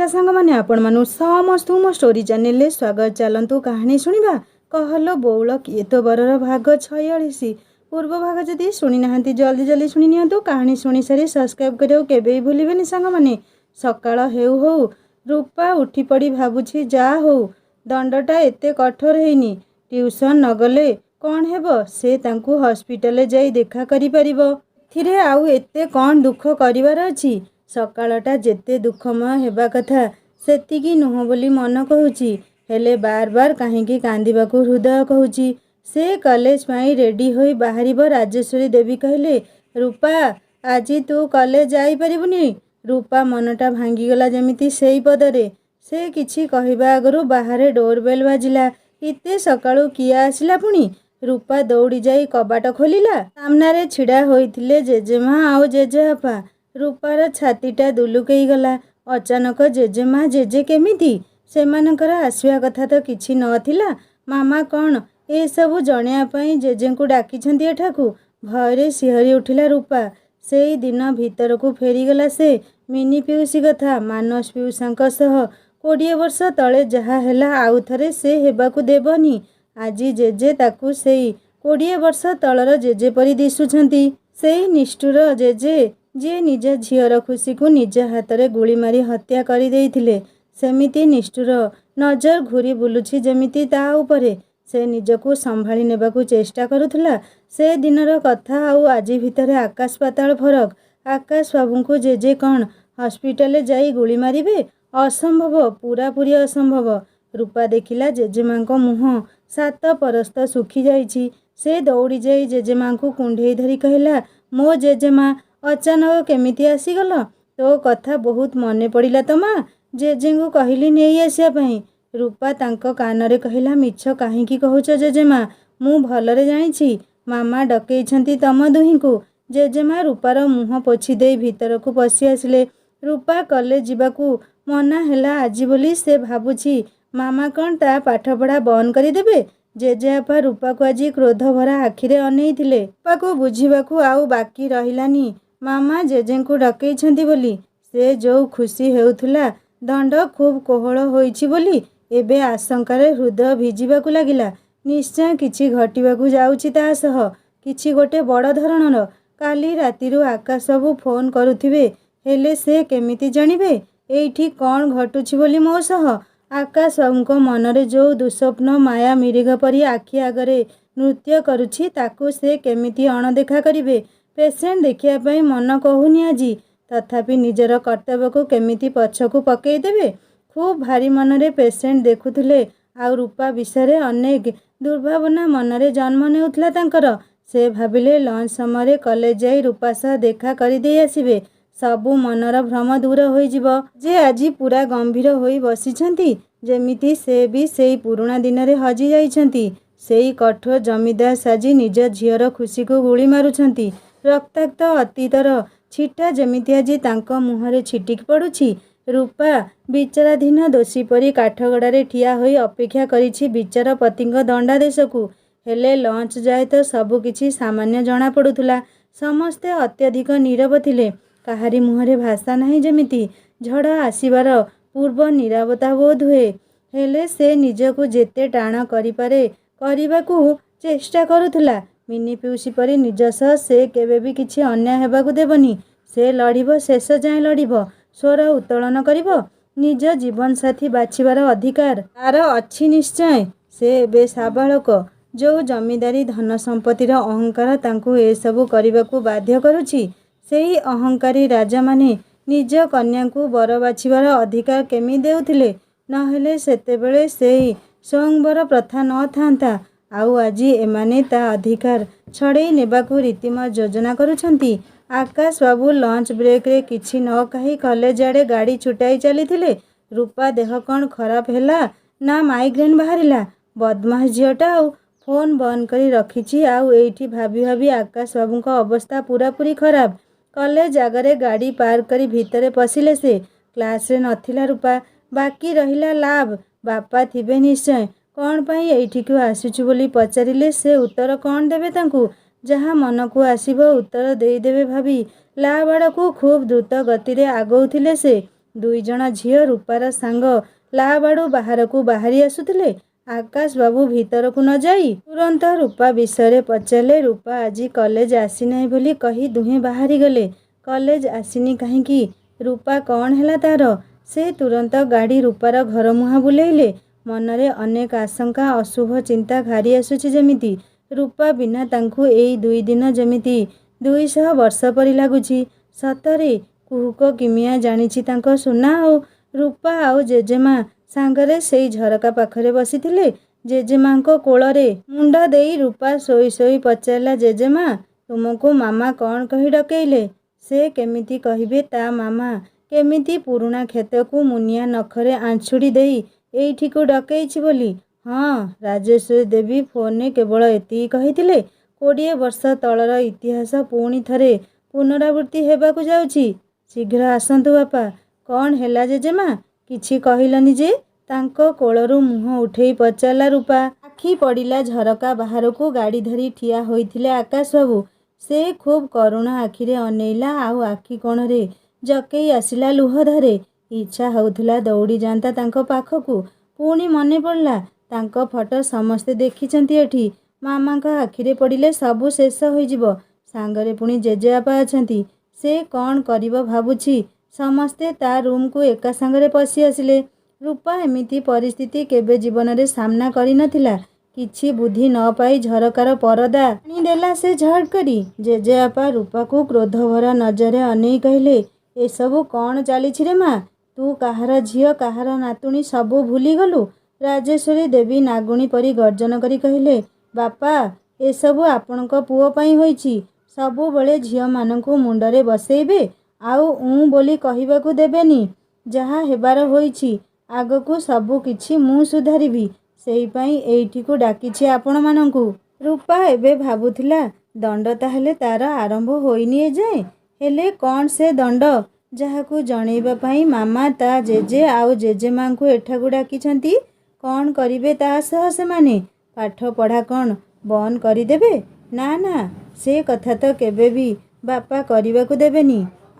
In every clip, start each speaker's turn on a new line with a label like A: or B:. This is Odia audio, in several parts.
A: नमस्कार सांग मैंने आपण मानु समस्त मो स्टोरी चैनल स्वागत। चलतु कहानी शुणा कहलो बौल किए तो बरर भाग 46 पूर्व भाग जदि शुणी ना जल्दी जल्दी शुणी नियंतु। कहानी शुणी सारी सब्सक्राइब करियो केबे भूलिबेनी सांग माने। सकाळ हेउ होउ रूपा उठी पड़ी भाबुछि जा हो दंडटा एते कठोर हेनी ट्यूशन नगले कौन हेबो से तांकु हॉस्पिटल जाई देखा करि परिबो। थिरे आउ एते कौन दुख करिवार अछि। सकाळटा जेते दुखमय हेबा कथा सेतिकी नुह बोली मन कहूची हेले बार बार कहीं कांदिबाकू हृदय कहूची। से कॉलेज पाई रेडी होई बाहरिबो। राजेश्वरी देवी कहले रूपा आज तू कॉलेज जाई परिबुनी। रूपा मनटा भांगीगला जेमिति सेई पदरे। से किछि कहिबा आगरु बाहरे डोरबेल बाजिला। इते सकाळू किए आसिला पुणी। रूपा दौड़ी जाई कबाट खोलिला। सामनारे छिड़ा होइथिले जेजेमा आउ जेजेबापा। रूपार छातीटा दुलुकेई गला। अचानक जेजेमा जेजे केमिति सेमानकर आसवा कथा तो किछि नथिला। मामा कौन ए सबु जणिया पई जेजेंकु डाकिछंती एठाकू। भयरे सिहरी उठिला रूपा। सेई दिन भितरकू फेरीगला से मिनी पिउसी कथा मानस पिउसांक सह 20 वर्ष तले जहा हेला आउ थरे से हेबाकू देबनी। आजी जेजे ताकू सेई 20 वर्ष तलर जेजे परी दिसुछंती। सेई निष्ठुर जेजे जे निज झीर खुशी को निज हाथ में गुली मारी हत्या कर देइथिले सेमिति निष्ठुर नजर घूरी बुलुछि जेमिति ता उपरे। से निजको संभाली नेबाकू चेष्टा करुथला। से दिनर कथा आउ आजी भितरे आकाश पाताल फरक। आकाश बाबू जेजे कौन हॉस्पिटल जाई गुली मारिबे असंभव पूरा पूरी असंभव। रूपा देखिला जेजेमा को मुह 7 परस्त सुखी जाइछि। से दौड़ी जाई जेजेमा को कुंढेई धरी कहला मो जेजेमा अचानक केमिति आसीगल। तो कथा बहुत मने पड़िला तो माँ जेजेंगु कहली नहीं आसिया पई। रूपा तांको कानरे कहला मिछ काहींकी कहूच जेजेमा मु भलरे जानिछि मामा डकेइछंती तम दुहींकु। जेजेमा रूपार मुह पोछि देई भितरकू पशि आसिले। रूपा कॉलेज जिबाकू मना हेला आजी बोली से भाबुछि मामा कौन ता पाठपढ़ा बंद करि देबे। जेजेबापा रूपा को आज क्रोध भरा आखिरे अनेइथिले। रूपा को बुझिबाकू आउ बाकी रहिलानी मामा जेजेंकु डकेइछंती बोली। से जो खुशी हेउथुला दंड खूब कोहल होइछि बोली एबे आशंकारे हृदय भिजिबाकू लागिला। निश्चय किछि घटिबाकू जाउछि ता सह किछि गोटे बड़ धरणर। काली रातिरु आकाश सबु फोन करुथिबे हेले से केमिति जानिबे एइठी कौन घटुछि बोली मो सह। आकाश बाबूको मनरे जो दुस्वप्न माया मिरिग परी आखि आगरे नृत्य करुछि ताकू से केमिति अणदेखा करिबे। पेसेंट देखिया पई मन कहूनी आजी तथापि निजर कर्तव्य को केमिति पछकू पकई देबे। खूब भारी मनरे पेसेंट देखुथिले आउ रूपा विषय अनेक दुर्भावना मनरे जन्म नेउथला तांकर। से भाबिले लंच समय कॉलेज जाई रूपा सह देखा करि देई आसिबे सबु मनर भ्रम दूर होई जिवो। जे आजी पूरा गंभीर होई बसिछंती जेमिति से भी सेई पुराना दिन रे हजी जाइछंती। सेई कठोर जमीदार साजी निज झीर खुशी को गुली मारुछंती। रक्ताक्त अतीतर छिटा जेमिति आजी तांको मुहरे छिटिक पड़ुछि। रूपा विचाराधीन दोषी परी काठगड़ारे ठिया होई अपेक्षा करिछि विचारपतिंक दंडादेशकू। हेले लंच जाए तो सबुकिछि सामान्य जना पड़ुथुला। समस्ते अत्यधिक नीरव थिले। काहारी मुहरे भाषा नाही जेमिति झड़ आसिबार पूर्व नीरवता बोध हुए। हेले से निजको जेते टाण करिपारे करिबाकू चेष्टा करुथुला। मिनी पिउसी परी निज सह से केबे भी किछि अन्याय हेबाकू देबनी। से लड़िबो शेष जाए लड़िबो स्वर उत्तोलन करिबो। निज जीवन साथी बाछिबार अधिकार तार अछि निश्चय। से एबे साबालक जो जमीदारी धन संपत्तिर अहंकार तांकू ए सबु करिबाकू बाध्य करुछि। सेही अहंकारी राजा माने निज कन्याकू बर बाछिबार अधिकार केमि देउथिले नहेले सेतेबेले सेही स्वयंवर प्रथा न थांता। आउ आजी एमाने ता अधिकार छड़ेई नेबाकू रीतिमय योजना करुछंती। आकाश बाबू लंच ब्रेक रे किछि न कही कॉलेज आड़े गाड़ी छुटाई चलीथिले। रूपा देह कौन खराब हेला ना माइग्रेन बाहरिला। बदमाश झीटा आउ फोन बंद करी रखिछि आउ एइठी भाबी भाबी आकाश बाबूक अवस्था पूरापूरी खराब। कॉलेज आगरे गाड़ी पार्क करी भितरे पशिले से। क्लास रे नथिला रूपा बाकी रहिला लाभ बापा थिबे निश्चय। कौन पाई एइठिकू आसुछु बोली पचारिले से उत्तर कौन देबे तांकू। जहाँ मन को आसिबो उत्तर देदेवे भाभी लाभ आड़ को खूब द्रुत गति रे आगौथिले से। ଦୁଇ ଜଣ ଝିଅ ରୂପାର ସାଙ୍ଗ ଲାବାଡ଼ୁ ବାହାରକୁ ବାହାରି ଆସୁଥିଲେ। ଆକାଶ ବାବୁ ଭିତରକୁ ନ ଯାଇ ତୁରନ୍ତ ରୂପା ବିଷୟରେ ପଚାରିଲେ। ରୂପା ଆଜି କଲେଜ ଆସିନାହିଁ ବୋଲି କହି ଦୁହେଁ ବାହାରିଗଲେ। କଲେଜ ଆସିନି କାହିଁକି? ରୂପା କ'ଣ ହେଲା ତା'ର? ସେ ତୁରନ୍ତ ଗାଡ଼ି ରୂପାର ଘର ମୁହାଁ ବୁଲେଇଲେ। ମନରେ ଅନେକ ଆଶଙ୍କା, ଅଶୁଭ ଚିନ୍ତା ଘାରି ଆସୁଛି ଯେମିତି। ରୂପା ବିନା ତାଙ୍କୁ ଏଇ 2 ଦିନ ଯେମିତି 200 ବର୍ଷ ପରି ଲାଗୁଛି। ସତରେ କୁହୁକ କିମିଆ ଜାଣିଛି ତାଙ୍କ ସୁନା। ଆଉ ରୂପା ଆଉ ଜେଜେମା ସାଙ୍ଗରେ ସେଇ ଝରକା ପାଖରେ ବସିଥିଲେ। ଜେଜେମାଙ୍କ କୋଳରେ ମୁଣ୍ଡ ଦେଇ ରୂପା ଶୋଇ ଶୋଇ ପଚାରିଲା, ଜେଜେମା, ତୁମକୁ ମାମା କ'ଣ କହି ଡକେଇଲେ? ସେ କେମିତି କହିବେ ତା ମାମା କେମିତି ପୁରୁଣା କ୍ଷେତକୁ ମୁନିଆ ନଖରେ ଆଁଛୁଡ଼ି ଦେଇ ଏଇଠିକୁ ଡକେଇଛି ବୋଲି? ହଁ, ରାଜେଶ୍ୱରୀ ଦେବୀ ଫୋନରେ କେବଳ ଏତିକି କହିଥିଲେ। 20 ବର୍ଷ ତଳର ଇତିହାସ ପୁଣି ଥରେ ପୁନରାବୃତ୍ତି ହେବାକୁ ଯାଉଛି। ଶୀଘ୍ର ଆସନ୍ତୁ ବାପା। କ'ଣ ହେଲା ଜେଜେମା? କିଛି କହିଲନି ଯେ? ତାଙ୍କ କୋଳରୁ ମୁହଁ ଉଠେଇ ପଚାରିଲା ରୂପା। ଆଖି ପଡ଼ିଲା ଝରକା ବାହାରକୁ। ଗାଡ଼ି ଧରି ଠିଆ ହୋଇଥିଲେ ଆକାଶବାବୁ। ସେ ଖୁବ୍ କରୁଣ ଆଖିରେ ଅନେଇଲା। ଆଉ ଆଖି କୋଣରେ ଜକେଇ ଆସିଲା ଲୁହଧାରେ। ଇଚ୍ଛା ହେଉଥିଲା ଦୌଡ଼ି ଯାଆନ୍ତା ତାଙ୍କ ପାଖକୁ। ପୁଣି ମନେ ପଡ଼ିଲା ତାଙ୍କ ଫଟୋ ସମସ୍ତେ ଦେଖିଛନ୍ତି ଏଠି। ମାମାଙ୍କ ଆଖିରେ ପଡ଼ିଲେ ସବୁ ଶେଷ ହୋଇଯିବ। ସାଙ୍ଗରେ ପୁଣି ଜେଜେବାପା ଅଛନ୍ତି। ସେ କ'ଣ କରିବ ଭାବୁଛି। ସମସ୍ତେ ତା ରୁମ୍କୁ ଏକା ସାଙ୍ଗରେ ପଶି ଆସିଲେ। ରୂପା ଏମିତି ପରିସ୍ଥିତି କେବେ ଜୀବନରେ ସାମ୍ନା କରିନଥିଲା। କିଛି ବୁଦ୍ଧି ନ ପାଇ ଝରକାର ପରଦା ଟାଣିଦେଲା ସେ ଝଟ୍ କରି। ଜେଜେବାପା ରୂପାକୁ କ୍ରୋଧଭରା ନଜରରେ ଅନେଇ କହିଲେ, ଏସବୁ କ'ଣ ଚାଲିଛି ରେ ମା? ତୁ କାହାର ଝିଅ, କାହାର ନାତୁଣୀ ସବୁ ଭୁଲିଗଲୁ? ରାଜେଶ୍ୱରୀ ଦେବୀ ନାଗୁଣୀ ପରି ଗର୍ଜନ କରି କହିଲେ, ବାପା, ଏସବୁ ଆପଣଙ୍କ ପୁଅ ପାଇଁ ହୋଇଛି। ସବୁବେଳେ ଝିଅମାନଙ୍କୁ ମୁଣ୍ଡରେ ବସେଇବେ, ଆଉ ବୋଲି କହିବାକୁ ଦେବେନି। ଯାହା ହେବାର ହୋଇଛି, ଆଗକୁ ସବୁ କିଛି ମୁଁ ସୁଧାରିବି। ସେଇପାଇଁ ଏଇଠିକୁ ଡାକିଛି ଆପଣମାନଙ୍କୁ। ରୂପା ଏବେ ଭାବୁଥିଲା, ଦଣ୍ଡ ତାହେଲେ ତା'ର ଆରମ୍ଭ ହୋଇନି ଏଯାଏଁ। ହେଲେ କ'ଣ ସେ ଦଣ୍ଡ, ଯାହାକୁ ଜଣେଇବା ପାଇଁ ମାମା ତା ଜେଜେ ଆଉ ଜେଜେମାଙ୍କୁ ଏଠାକୁ ଡାକିଛନ୍ତି? କ'ଣ କରିବେ ତା ସହ ସେମାନେ? ପାଠ ପଢ଼ା କ'ଣ ବନ୍ଦ କରିଦେବେ? ନା ନା, ସେ କଥା ତ କେବେ ବି ବାପା କରିବାକୁ ଦେବେନି।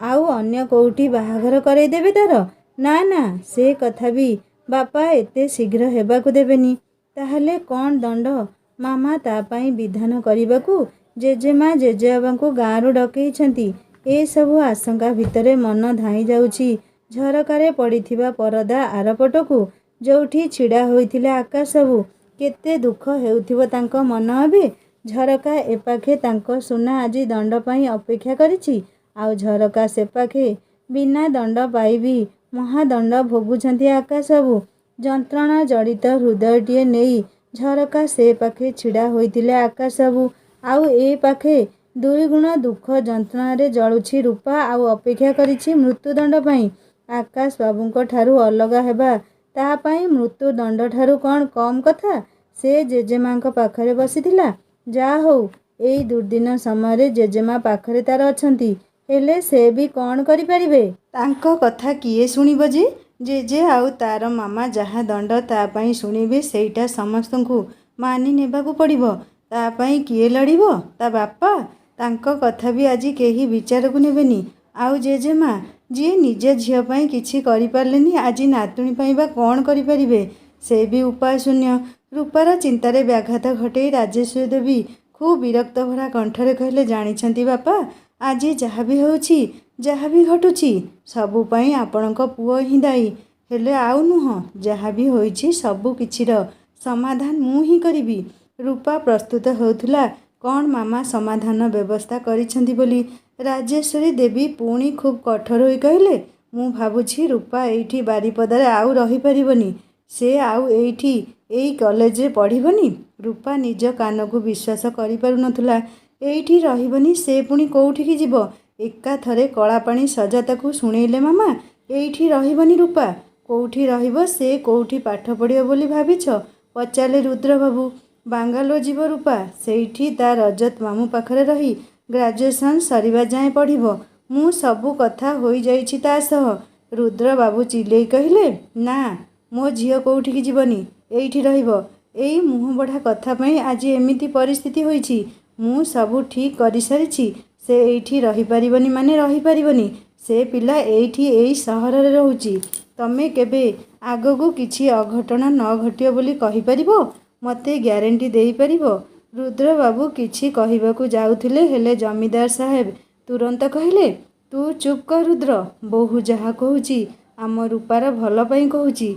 A: ଆଉ ଅନ୍ୟ କୋଉଠି ବାହାଘର କରେଇଦେବେ ତା'ର? ନା ନା, ସେ କଥା ବି ବାପା ଏତେ ଶୀଘ୍ର ହେବାକୁ ଦେବେନି। ତାହେଲେ କ'ଣ ଦଣ୍ଡ? ମାମା ତା ପାଇଁ ବିଧାନ କରିବାକୁ ଜେଜେମା ଜେଜେବାବାଙ୍କୁ ଗାଁରୁ ଡକେଇଛନ୍ତି। ଏସବୁ ଆଶଙ୍କା ଭିତରେ ମନ ଧାଇଁ ଯାଉଛି ଝରକାରେ ପଡ଼ିଥିବା ପରଦା ଆରପଟକୁ, ଯୋଉଠି ଛିଡ଼ା ହୋଇଥିଲେ ଆକାଶବାବୁ। କେତେ ଦୁଃଖ ହେଉଥିବ ତାଙ୍କ ମନ ଏବେ। ଝରକା ଏପାଖେ ତାଙ୍କ ସୁନା ଆଜି ଦଣ୍ଡ ପାଇଁ ଅପେକ୍ଷା କରିଛି। ଆଉ ଝରକା ସେପାଖେ ବିନା ଦଣ୍ଡ ପାଇବି ମହାଦଣ୍ଡ ଭୋଗୁଛନ୍ତି ଆକାଶବାବୁ। ଯନ୍ତ୍ରଣା ଜଡ଼ିତ ହୃଦୟଟିଏ ନେଇ ଝରକା ସେ ପାଖେ ଛିଡ଼ା ହୋଇଥିଲେ ଆକାଶବାବୁ। ଆଉ ଏ ପାଖେ ଦୁଇଗୁଣ ଦୁଃଖ ଯନ୍ତ୍ରଣାରେ ଜଳୁଛି ରୂପା ଆଉ ଅପେକ୍ଷା କରିଛି ମୃତ୍ୟୁଦଣ୍ଡ ପାଇଁ। ଆକାଶବାବୁଙ୍କ ଠାରୁ ଅଲଗା ହେବା ତା ପାଇଁ ମୃତ୍ୟୁଦଣ୍ଡଠାରୁ କ'ଣ କମ୍ କଥା? ସେ ଜେଜେମାଙ୍କ ପାଖରେ ବସିଥିଲା। ଯାହା ହଉ, ଏଇ ଦୁର୍ଦ୍ଦିନ ସମୟରେ ଜେଜେମା ପାଖରେ ତା'ର ଅଛନ୍ତି। ହେଲେ ସେ ବି କ'ଣ କରିପାରିବେ? ତାଙ୍କ କଥା କିଏ ଶୁଣିବ ଯେ? ଜେଜେ ଆଉ ତା'ର ମାମା ଯାହା ଦଣ୍ଡ ତା ପାଇଁ ଶୁଣିବେ, ସେଇଟା ସମସ୍ତଙ୍କୁ ମାନି ନେବାକୁ ପଡ଼ିବ। ତା ପାଇଁ କିଏ ଲଢ଼ିବ? ତା ବାପା। ତାଙ୍କ କଥା ବି ଆଜି କେହି ବିଚାରକୁ ନେବେନି। ଆଉ ଜେଜେମା, ଯିଏ ନିଜ ଝିଅ ପାଇଁ କିଛି କରିପାରିଲେନି, ଆଜି ନାତୁଣୀ ପାଇଁ ବା କ'ଣ କରିପାରିବେ? ସେ ବି ଉପାୟ ଶୂନ୍ୟ। ରୂପାର ଚିନ୍ତାରେ ବ୍ୟାଘାତ ଘଟେଇ ରାଜେଶ୍ୱରୀ ଦେବୀ ଖୁବ୍ ବିରକ୍ତ ଭରା କଣ୍ଠରେ କହିଲେ, ଜାଣିଛନ୍ତି ବାପା, ଆଜି ଯାହା ବି ହେଉଛି, ଯାହା ବି ଘଟୁଛି, ସବୁ ପାଇଁ ଆପଣଙ୍କ ପୁଅ ହିଁ ଦାୟୀ। ହେଲେ ଆଉ ନୁହଁ, ଯାହା ବି ହୋଇଛି ସବୁ କିଛିର ସମାଧାନ ମୁଁ ହିଁ କରିବି। ରୂପା ପ୍ରସ୍ତୁତ ହେଉଥିଲା କ'ଣ ମାମା ସମାଧାନ ବ୍ୟବସ୍ଥା କରିଛନ୍ତି ବୋଲି। ରାଜେଶ୍ୱରୀ ଦେବୀ ପୁଣି ଖୁବ୍ କଠୋର ହୋଇ କହିଲେ, ମୁଁ ଭାବୁଛି ରୂପା ଏଇଠି ବାରିପଦାରେ ଆଉ ରହିପାରିବନି। ସେ ଆଉ ଏଇଠି ଏଇ କଲେଜରେ ପଢ଼ିବନି। ରୂପା ନିଜ କାନକୁ ବିଶ୍ୱାସ କରିପାରୁନଥିଲା। ଏଇଠି ରହିବନି, ସେ ପୁଣି କୋଉଠିକି ଯିବ? ଏକାଥରେ କଳାପାଣି ସଜା ତାକୁ ଶୁଣେଇଲେ ମାମା। ଏଇଠି ରହିବନି ରୂପା। କୋଉଠି ରହିବ? ସେ କୋଉଠି ପାଠ ପଢ଼ିବ ବୋଲି ଭାବିଛ? ପଚାରିଲେ ରୁଦ୍ରବାବୁ। ବାଙ୍ଗାଲୋର ଯିବ ରୂପା। ସେଇଠି ତା ରଜତ ମାମୁଁ ପାଖରେ ରହି ଗ୍ରାଜୁଏସନ୍ ସରିବା ଯାଏଁ ପଢ଼ିବ। ମୁଁ ସବୁ କଥା ହୋଇଯାଇଛି ତା ସହ। ରୁଦ୍ରବାବୁ ଚିଲେଇ କହିଲେ, ନା, ମୋ ଝିଅ କୋଉଠିକି ଯିବନି, ଏଇଠି ରହିବ। ଏଇ ମୁହଁବଢ଼ା କଥା ପାଇଁ ଆଜି ଏମିତି ପରିସ୍ଥିତି ହୋଇଛି। ମୁଁ ସବୁ ଠିକ୍ କରିସାରିଛି। ସେ ଏଇଠି ରହିପାରିବନି ମାନେ ରହିପାରିବନି। ସେ ପିଲା ଏଇଠି ଏଇ ସହରରେ ରହୁଛି। ତମେ କେବେ ଆଗକୁ କିଛି ଅଘଟଣ ନ ଘଟିବ ବୋଲି କହିପାରିବ? ମୋତେ ଗ୍ୟାରେଣ୍ଟି ଦେଇପାରିବ? ରୁଦ୍ରବାବୁ କିଛି କହିବାକୁ ଯାଉଥିଲେ, ହେଲେ ଜମିଦାର ସାହେବ ତୁରନ୍ତ କହିଲେ, ତୁ ଚୁପ୍ କର ରୁଦ୍ର। ବୋହୂ ଯାହା କହୁଛି ଆମ ରୂପାର ଭଲ ପାଇଁ କହୁଛି।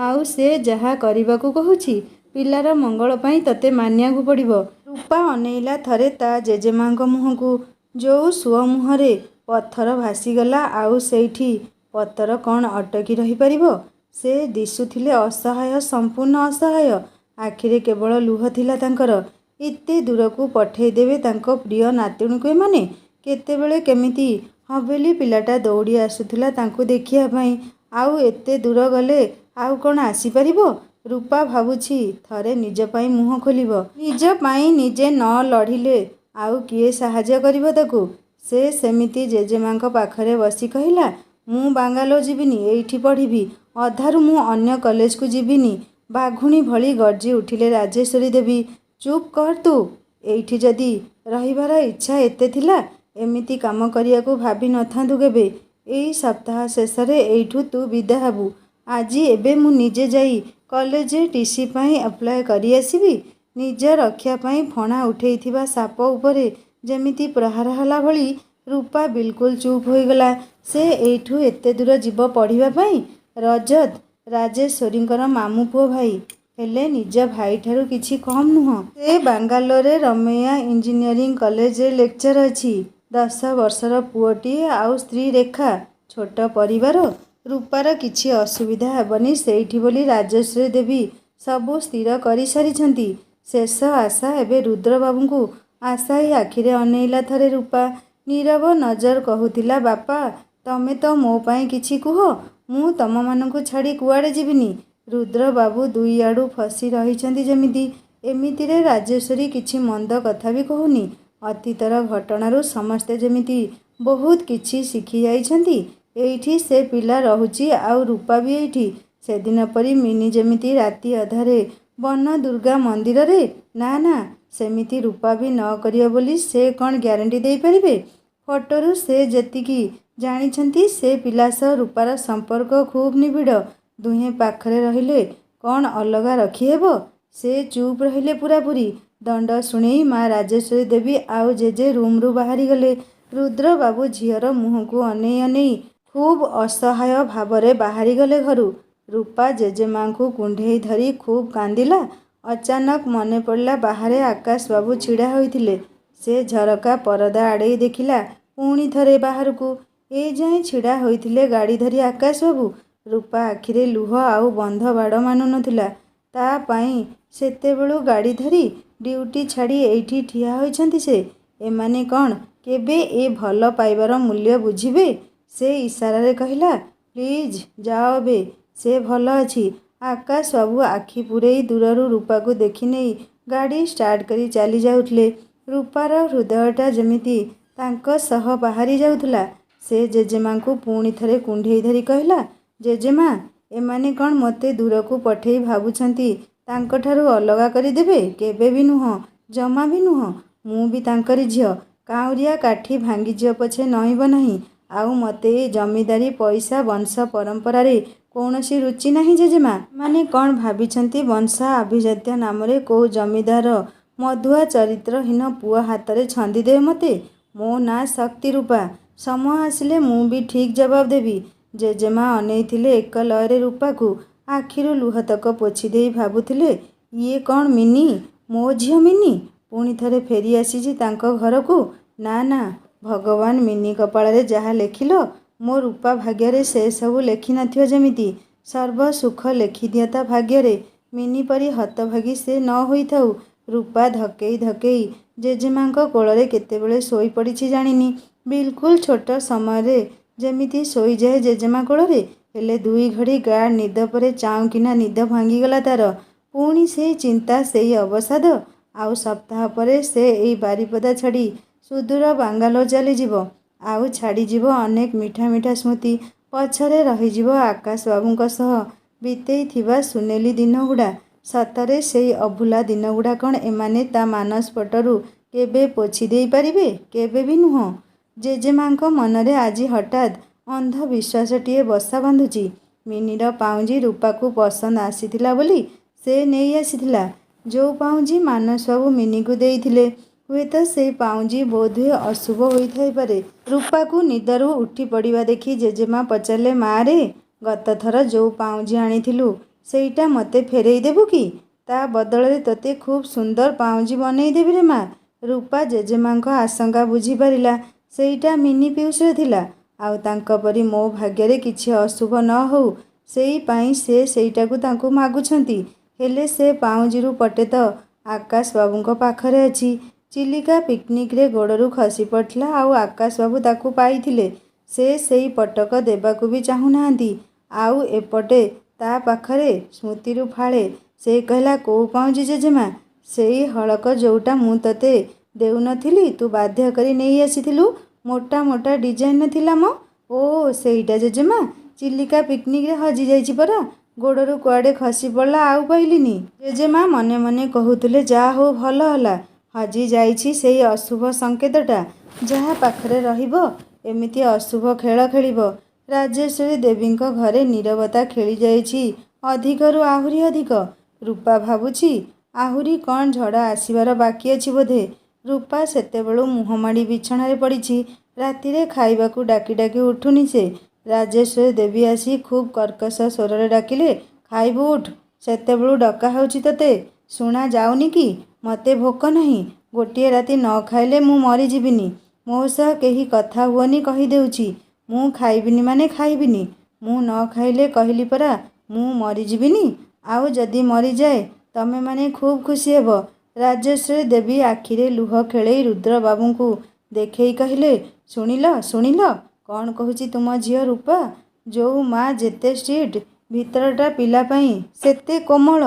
A: ଆଉ ସେ ଯାହା କରିବାକୁ କହୁଛି ପିଲାର ମଙ୍ଗଳ ପାଇଁ ତତେ ମାନିବାକୁ ପଡ଼ିବ। ରୂପା ଅନେଇଲା ଥରେ ତା ଜେଜେମାଙ୍କ ମୁହଁକୁ। ଯୋଉ ସୁଅ ମୁହଁରେ ପଥର ଭାସିଗଲା, ଆଉ ସେଇଠି ପତର କ'ଣ ଅଟକି ରହିପାରିବ? ସେ ଦିଶୁଥିଲେ ଅସହାୟ, ସମ୍ପୂର୍ଣ୍ଣ ଅସହାୟ। ଆଖିରେ କେବଳ ଲୁହ ଥିଲା ତାଙ୍କର। ଏତେ ଦୂରକୁ ପଠେଇଦେବେ ତାଙ୍କ ପ୍ରିୟ ନାତୁଣୀକୁ ଏମାନେ? କେତେବେଳେ କେମିତି ହବେଲି ପିଲାଟା ଦୌଡ଼ି ଆସୁଥିଲା ତାଙ୍କୁ ଦେଖିବା ପାଇଁ। ଆଉ ଏତେ ଦୂର ଗଲେ ଆଉ କ'ଣ ଆସିପାରିବ? ରୂପା ଭାବୁଛି ଥରେ ନିଜ ପାଇଁ ମୁହଁ ଖୋଲିବ। ନିଜ ପାଇଁ ନିଜେ ନ ଲଢ଼ିଲେ ଆଉ କିଏ ସାହାଯ୍ୟ କରିବ ତାକୁ? ସେ ସେମିତି ଜେଜେମାଙ୍କ ପାଖରେ ବସି କହିଲା, ମୁଁ ବାଙ୍ଗାଲୋର ଯିବିନି, ଏଇଠି ପଢ଼ିବି। ଅଧାରୁ ମୁଁ ଅନ୍ୟ କଲେଜକୁ ଯିବିନି। ବାଘୁଣୀ ଭଳି ଗର୍ଜି ଉଠିଲେ ରାଜେଶ୍ୱରୀ ଦେବୀ। ଚୁପ୍ କର ତୁ। ଏଇଠି ଯଦି ରହିବାର ଇଚ୍ଛା ଏତେ ଥିଲା, ଏମିତି କାମ କରିବାକୁ ଭାବି ନଥାନ୍ତୁ କେବେ। ଏଇ ସପ୍ତାହ ଶେଷରେ ଏଇଠୁ ତୁ ବିଦା ହେବୁ। ଆଜି ଏବେ ମୁଁ ନିଜେ ଯାଇ କଲେଜରେ ଟିସି ପାଇଁ ଆପ୍ଲାଏ କରି ଆସିବି। ନିଜ ରକ୍ଷା ପାଇଁ ଫଣା ଉଠେଇଥିବା ସାପ ଉପରେ ଯେମିତି ପ୍ରହାର ହେଲା ଭଳି ରୂପା ବିଲକୁଲ ଚୁପ୍ ହୋଇଗଲା। ସେ ଏଇଠୁ ଏତେ ଦୂର ଯିବ ପଢ଼ିବା ପାଇଁ? ରଜତ ରାଜେଶ୍ୱରୀଙ୍କର ମାମୁଁ ପୁଅ ଭାଇ, ହେଲେ ନିଜ ଭାଇଠାରୁ କିଛି କମ୍ ନୁହଁ। ସେ ବାଙ୍ଗାଲୋରରେ ରମୈୟା ଇଞ୍ଜିନିୟରିଂ କଲେଜରେ ଲେକ୍ଚର ଅଛି। 10 ବର୍ଷର ପୁଅଟିଏ ଆଉ ସ୍ତ୍ରୀ ରେଖା। ଛୋଟ ପରିବାର। ରୂପାର କିଛି ଅସୁବିଧା ହେବନି ସେଇଠି ବୋଲି ରାଜେଶ୍ୱରୀ ଦେବୀ ସବୁ ସ୍ଥିର କରିସାରିଛନ୍ତି। ଶେଷ ଆଶା ଏବେ ରୁଦ୍ରବାବୁଙ୍କୁ ଆଶାୟୀ ଆଖିରେ ଅନେଇଲା ଥରେ ରୂପା। ନୀରବ ନଜର କହୁଥିଲା, ବାପା ତମେ ତ ମୋ ପାଇଁ କିଛି କୁହ। ମୁଁ ତମମାନଙ୍କୁ ଛାଡ଼ି କୁଆଡ଼େ ଯିବିନି। ରୁଦ୍ରବାବୁ ଦୁଇ ଆଡ଼ୁ ଫସି ରହିଛନ୍ତି ଯେମିତି। ଏମିତିରେ ରାଜେଶ୍ୱରୀ କିଛି ମନ୍ଦ କଥା ବି କହୁନି। ଅତୀତର ଘଟଣାରୁ ସମସ୍ତେ ଯେମିତି ବହୁତ କିଛି ଶିଖି ଯାଇଛନ୍ତି। ଏଇଠି ସେ ପିଲା ରହୁଛି, ଆଉ ରୂପା ବି ଏଇଠି। ସେଦିନ ପରି ମିନି ଯେମିତି ରାତି ଅଧରେ ବନ ଦୁର୍ଗା ମନ୍ଦିରରେ। ନା ନା, ସେମିତି ରୂପା ବି ନ କରିବ ବୋଲି ସେ କ'ଣ ଗ୍ୟାରେଣ୍ଟି ଦେଇପାରିବେ? ଫଟୋରୁ ସେ ଯେତିକି ଜାଣିଛନ୍ତି ସେ ପିଲା ସହ ରୂପାର ସମ୍ପର୍କ ଖୁବ୍ ନିବିଡ଼। ଦୁହେଁ ପାଖରେ ରହିଲେ କ'ଣ ଅଲଗା ରଖିହେବ? ସେ ଚୁପ୍ ରହିଲେ ପୂରାପୂରି। ଦଣ୍ଡ ଶୁଣେଇ ମା ରାଜେଶ୍ୱରୀ ଦେବୀ ଆଉ ଜେଜେ ରୁମ୍ରୁ ବାହାରିଗଲେ। ରୁଦ୍ରବାବୁ ଝିଅର ମୁହଁକୁ ଅନେଇ ଅନେଇ ଖୁବ୍ ଅସହାୟ ଭାବରେ ବାହାରିଗଲେ ଘରୁ। ରୂପା ଜେଜେମାଙ୍କୁ କୁଣ୍ଢେଇ ଧରି ଖୁବ୍ କାନ୍ଦିଲା। ଅଚାନକ ମନେ ପଡ଼ିଲା ବାହାରେ ଆକାଶବାବୁ ଛିଡ଼ା ହୋଇଥିଲେ। ସେ ଝରକା ପରଦା ଆଡ଼େଇ ଦେଖିଲା ପୁଣି ଥରେ ବାହାରକୁ। ଏଯାଏଁ ଛିଡ଼ା ହୋଇଥିଲେ ଗାଡ଼ି ଧରି ଆକାଶବାବୁ। ରୂପା ଆଖିରେ ଲୁହ ଆଉ ବନ୍ଧ ବାଡ଼ ମାନୁ ନଥିଲା। ତା ପାଇଁ ସେତେବେଳୁ ଗାଡ଼ି ଧରି ଡ୍ୟୁଟି ଛାଡ଼ି ଏଇଠି ଠିଆ ହୋଇଛନ୍ତି ସେ। ଏମାନେ କ'ଣ କେବେ ଏ ଭଲ ପାଇବାର ମୂଲ୍ୟ ବୁଝିବେ? ସେ ଇସାରାରେ କହିଲା, ପ୍ଲିଜ୍ ଯାଅ ଏବେ, ସେ ଭଲ ଅଛି। ଆକାଶବାବୁ ଆଖି ପୂରେଇ ଦୂରରୁ ରୂପାକୁ ଦେଖିନେଇ ଗାଡ଼ି ଷ୍ଟାର୍ଟ କରି ଚାଲି ଯାଉଥିଲେ। ରୂପାର ହୃଦୟଟା ଯେମିତି ତାଙ୍କ ସହ ବାହାରି ଯାଉଥିଲା। ସେ ଜେଜେମାଙ୍କୁ ପୁଣି ଥରେ କୁଣ୍ଢେଇ ଧରି କହିଲା, ଜେଜେମା ଏମାନେ କ'ଣ ମୋତେ ଦୂରକୁ ପଠେଇ ଭାବୁଛନ୍ତି ତାଙ୍କଠାରୁ ଅଲଗା କରିଦେବେ? କେବେ ବି ନୁହଁ, ଜମା ବି ନୁହଁ। ମୁଁ ବି ତାଙ୍କରି ଝିଅ। କାଉଁରିଆ କାଠି ଭାଙ୍ଗିଯିବ ପଛେ ନଇଁବ ନାହିଁ। ଆଉ ମୋତେ ଏ ଜମିଦାରୀ ପଇସା ବଂଶ ପରମ୍ପରାରେ କୌଣସି ରୁଚି ନାହିଁ ଜେଜେମା। ମାନେ କ'ଣ ଭାବିଛନ୍ତି ବଂଶ ଆଭିଜାତ୍ୟ ନାମରେ କୋଉ ଜମିଦାର ମଦୁଆ ଚରିତ୍ରହୀନ ପୁଅ ହାତରେ ଛନ୍ଦିଦେବେ ମୋତେ? ମୋ ନାଁ ଶକ୍ତି ରୂପା। ସମୟ ଆସିଲେ ମୁଁ ବି ଠିକ୍ ଜବାବ ଦେବି। ଜେଜେମା ଅନେଇଥିଲେ ଏକ ଲୟରେ ରୂପାକୁ। ଆଖିରୁ ଲୁହତକ ପୋଛିଦେଇ ଭାବୁଥିଲେ, ଇଏ କ'ଣ ମିନି? ମୋ ଝିଅ ମିନି ପୁଣି ଥରେ ଫେରି ଆସିଛି ତାଙ୍କ ଘରକୁ? ନା ନା, ଭଗବାନ ମିନି କପାଳରେ ଯାହା ଲେଖିଲ ମୋ ରୂପା ଭାଗ୍ୟରେ ସେ ସବୁ ଲେଖିନଥିବ ଯେମିତି। ସର୍ବ ସୁଖ ଲେଖିଦିଅ ତା ଭାଗ୍ୟରେ। ମିନି ପରି ହତଭାଗୀ ସେ ନ ହୋଇଥାଉ। ରୂପା ଧକେଇ ଧକେଇ ଜେଜେମାଙ୍କ କୋଳରେ କେତେବେଳେ ଶୋଇପଡ଼ିଛି ଜାଣିନି। ବିଲକୁଲ ଛୋଟ ସମୟରେ ଯେମିତି ଶୋଇଯାଏ ଜେଜେମା କୋଳରେ। ହେଲେ 2 ଘଡ଼ି ଗାଢ଼ ନିଦ ପରେ ଚାଉଁକିନା ନିଦ ଭାଙ୍ଗିଗଲା ତା'ର। ପୁଣି ସେଇ ଚିନ୍ତା, ସେଇ ଅବସାଦ। ଆଉ ସପ୍ତାହ ପରେ ସେ ଏଇ ବାରିପଦା ଛାଡ଼ି ସୁଦୂର ବାଙ୍ଗାଲୋର ଚାଲିଯିବ। ଆଉ ଛାଡ଼ିଯିବ ଅନେକ ମିଠା ମିଠା ସ୍ମୃତି। ପଛରେ ରହିଯିବ ଆକାଶବାବୁଙ୍କ ସହ ବିତେଇଥିବା ସୁନେଲି ଦିନଗୁଡ଼ା। ସତରେ ସେଇ ଅଭୁଲା ଦିନଗୁଡ଼ା କ'ଣ ଏମାନେ ତା ମାନସପଟରୁ କେବେ ପୋଛି ଦେଇ ପାରିବେ? କେବେ ବି ନୁହଁ। ଜେଜେମାଙ୍କ ମନରେ ଆଜି ହଠାତ୍ ଅନ୍ଧବିଶ୍ୱାସଟିଏ ବସା ବାନ୍ଧୁଛି। ମିନିର ପାଉଁଜି ରୂପାକୁ ପସନ୍ଦ ଆସିଥିଲା ବୋଲି ସେ ନେଇ ଆସିଥିଲା। ଯେଉଁ ପାଉଁଜି ମାନସବାବୁ ମିନିକୁ ଦେଇଥିଲେ, ହୁଏତ ସେଇ ପାଉଁଜି ବୋଧହୁଏ ଅଶୁଭ ହୋଇଥାଇପାରେ। ରୂପାକୁ ନିଦରୁ ଉଠି ପଡ଼ିବା ଦେଖି ଜେଜେମା ପଚାରିଲେ, ମା ରେ, ଗତଥର ଯେଉଁ ପାଉଁଜି ଆଣିଥିଲୁ ସେଇଟା ମୋତେ ଫେରେଇ ଦେବୁ କି? ତା ବଦଳରେ ତୋତେ ଖୁବ୍ ସୁନ୍ଦର ପାଉଁଜି ବନେଇ ଦେବି ରେ ମା। ରୂପା ଜେଜେମାଙ୍କ ଆଶଙ୍କା ବୁଝିପାରିଲା। ସେଇଟା ମିନି ପିଉସର ଥିଲା, ଆଉ ତାଙ୍କ ପରି ମୋ ଭାଗ୍ୟରେ କିଛି ଅଶୁଭ ନ ହଉ ସେଇ ପାଇଁ ସେ ସେଇଟାକୁ ତାଙ୍କୁ ମାଗୁଛନ୍ତି। ହେଲେ ସେ ପାଉଁଜିରୁ ପଟେ ତ ଆକାଶ ବାବୁଙ୍କ ପାଖରେ ଅଛି। ଚିଲିକା ପିକନିକରେ ଗୋଡ଼ରୁ ଖସି ପଡ଼ିଥିଲା, ଆଉ ଆକାଶ ବାବୁ ତାକୁ ପାଇଥିଲେ। ସେ ସେଇ ପଟକ ଦେବାକୁ ବି ଚାହୁଁନାହାନ୍ତି। ଆଉ ଏପଟେ ତା ପାଖରେ ସ୍ମୃତିରୁ ଫାଳେ। ସେ କହିଲା, କୋଉ ପାଉଁଜି ଜେଜେମା? ସେଇ ହଳକ ଯୋଉଟା ମୁଁ ତୋତେ ଦେଉନଥିଲି, ତୁ ବାଧ୍ୟ କରି ନେଇ ଆସିଥିଲୁ। ମୋଟା ମୋଟା ଡିଜାଇନ ଥିଲା ମ। ଓ ସେଇଟା ଜେଜେମା, ଚିଲିକା ପିକନିକରେ ହଜିଯାଇଛି ପରା। ଗୋଡ଼ରୁ କୁଆଡ଼େ ଖସି ପଡ଼ିଲା, ଆଉ ପାଇଲିନି। ଜେଜେମା ମନେ ମନେ କହୁଥିଲେ, ଯାହା ହଉ ଭଲ ହେଲା, ହଜି ଯାଇଛି ସେଇ ଅଶୁଭ ସଂକେତଟା। ଯାହା ପାଖରେ ରହିବ ଏମିତି ଅଶୁଭ ଖେଳ ଖେଳିବ। ରାଜେଶ୍ୱରୀ ଦେବୀଙ୍କ ଘରେ ନୀରବତା ଖେଳି ଯାଇଛି ଅଧିକରୁ ଆହୁରି ଅଧିକ। ରୂପା ଭାବୁଛି ଆହୁରି କ'ଣ ଝଡ଼ ଆସିବାର ବାକି ଅଛି ବୋଧେ। ରୂପା ସେତେବେଳୁ ମୁହଁମାଡ଼ି ବିଛଣାରେ ପଡ଼ିଛି। ରାତିରେ ଖାଇବାକୁ ଡାକି ଡାକି ଉଠୁନି ସେ। ରାଜେଶ୍ୱରୀ ଦେବୀ ଆସି ଖୁବ୍ କର୍କଶ ସ୍ୱରରେ ଡାକିଲେ, ଖାଇବୁ ଉଠ। ସେତେବେଳୁ ଡକା ହେଉଛି ତୋତେ, ଶୁଣା ଯାଉନି କି? ମୋତେ ଭୋକ ନାହିଁ। ଗୋଟିଏ ରାତି ନ ଖାଇଲେ ମୁଁ ମରିଯିବିନି। ମୋ ସହ କେହି କଥା ହୁଅନି କହିଦେଉଛି। ମୁଁ ଖାଇବିନି ମାନେ ଖାଇବିନି। ମୁଁ ନ ଖାଇଲେ କହିଲି ପରା ମୁଁ ମରିଯିବିନି। ଆଉ ଯଦି ମରିଯାଏ ତମେମାନେ ଖୁବ୍ ଖୁସି ହେବ। ରାଜେଶ୍ୱରୀ ଦେବୀ ଆଖିରେ ଲୁହ ଖେଳେଇ ରୁଦ୍ରବାବୁଙ୍କୁ ଦେଖେଇ କହିଲେ, ଶୁଣିଲ ଶୁଣିଲ କ'ଣ କହୁଛି ତୁମ ଝିଅ ରୂପା? ଯୋଉ ମା ଯେତେ ଷ୍ଟ୍ରିକ୍ଟ, ଭିତରଟା ପିଲା ପାଇଁ ସେତେ କୋମଳ।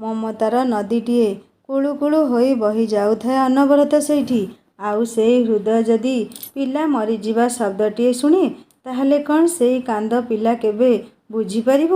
A: ମମତାର ନଦୀଟିଏ କୁଳୁ କୁଳୁ ହୋଇ ବହି ଯାଉଥାଏ ଅନବରତ ସେଇଠି। ଆଉ ସେଇ ହୃଦୟ ଯଦି ପିଲା ମରିଯିବା ଶବ୍ଦଟିଏ ଶୁଣେ, ତାହେଲେ କ'ଣ ସେଇ କାନ୍ଦ ପିଲା କେବେ ବୁଝିପାରିବ?